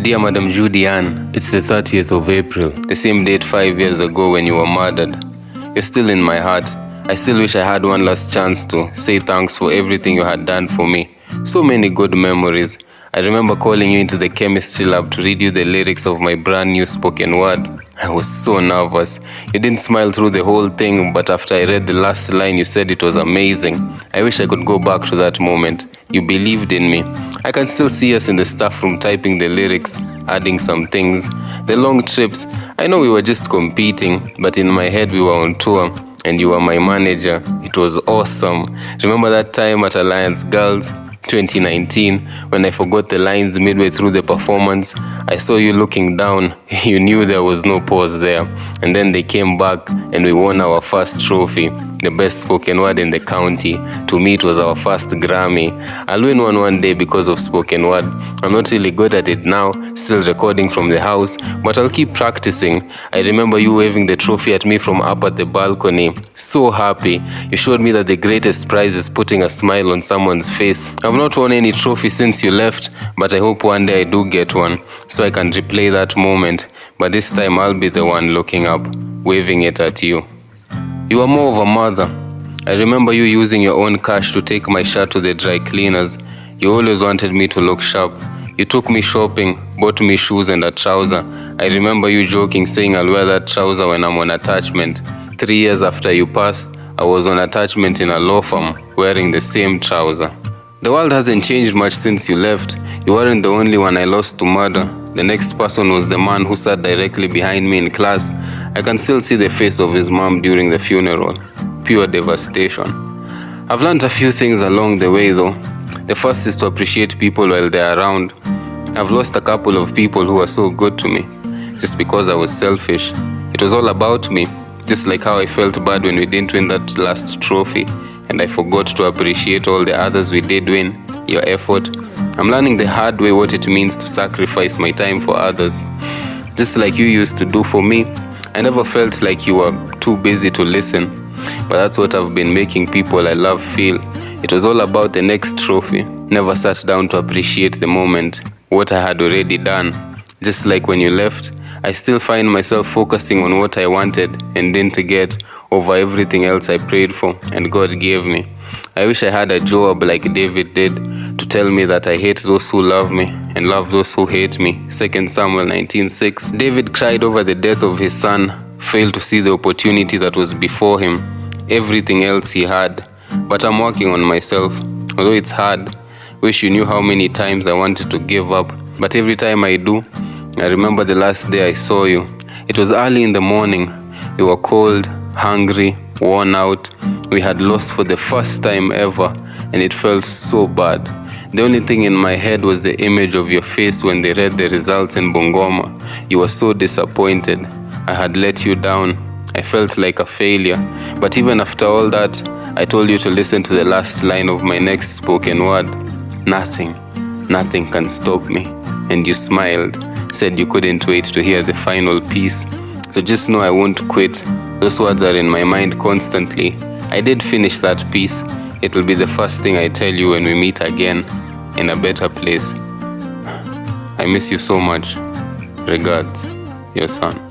Dear Madam Judy, it's the 30th of April, the same date 5 years ago when you were murdered. You're still in my heart. I still wish I had one last chance to say thanks for everything you had done for me. So many good memories. I remember calling you into the chemistry lab to read you the lyrics of my brand new spoken word. I was so nervous. You didn't smile through the whole thing, but after I read the last line, you said it was amazing. I wish I could go back to that moment. You believed in me. I can still see us in the staff room typing the lyrics, adding some things. The long trips, I know we were just competing, but in my head we were on tour. And you were my manager. It was awesome. Remember that time at Alliance Girls 2019 when I forgot the lines midway through the performance? I saw you looking down. You knew there was no pause there. And then they came back and we won our first trophy, the best spoken word in the county. To me, it was our first Grammy. I'll win one day because of spoken word. I'm not really good at it now, still recording from the house, but I'll keep practicing. I remember you waving the trophy at me from up at the balcony. So happy. You showed me that the greatest prize is putting a smile on someone's face. I've not won any trophy since you left, but I hope one day I do get one, so I can replay that moment. But this time I'll be the one looking up, waving it at you. You are more of a mother. I remember you using your own cash to take my shirt to the dry cleaners. You always wanted me to look sharp. You took me shopping, bought me shoes and a trouser. I remember you joking, saying I'll wear that trouser when I'm on attachment. 3 years after you passed, I was on attachment in a law firm, wearing the same trouser. The world hasn't changed much since you left. You weren't the only one I lost to murder. The next person was the man who sat directly behind me in class. I can still see the face of his mom during the funeral. Pure devastation. I've learned a few things along the way though. The first is to appreciate people while they're around. I've lost a couple of people who were so good to me, just because I was selfish. It was all about me, just like how I felt bad when we didn't win that last trophy, and I forgot to appreciate all the others we did win, your effort. I'm learning the hard way what it means to sacrifice my time for others. Just like you used to do for me. I never felt like you were too busy to listen, but that's what I've been making people I love feel. It was all about the next trophy. Never sat down to appreciate the moment, what I had already done. Just like when you left, I still find myself focusing on what I wanted and didn't get over everything else I prayed for and God gave me. I wish I had a Job like David did to tell me that I hate those who love me and love those who hate me. 2 Samuel 19:6. David cried over the death of his son, failed to see the opportunity that was before him, everything else he had. But I'm working on myself. Although it's hard, wish you knew how many times I wanted to give up. But every time I do, I remember the last day I saw you. It was early in the morning. We were cold, hungry, worn out. We had lost for the first time ever, and it felt so bad. The only thing in my head was the image of your face when they read the results in Bungoma. You were so disappointed. I had let you down. I felt like a failure. But even after all that, I told you to listen to the last line of my next spoken word. Nothing can stop me. And you smiled, said you couldn't wait to hear the final piece. So just know I won't quit. Those words are in my mind constantly. I did finish that piece. It'll be the first thing I tell you when we meet again, in a better place. I miss you so much. Regards, your son.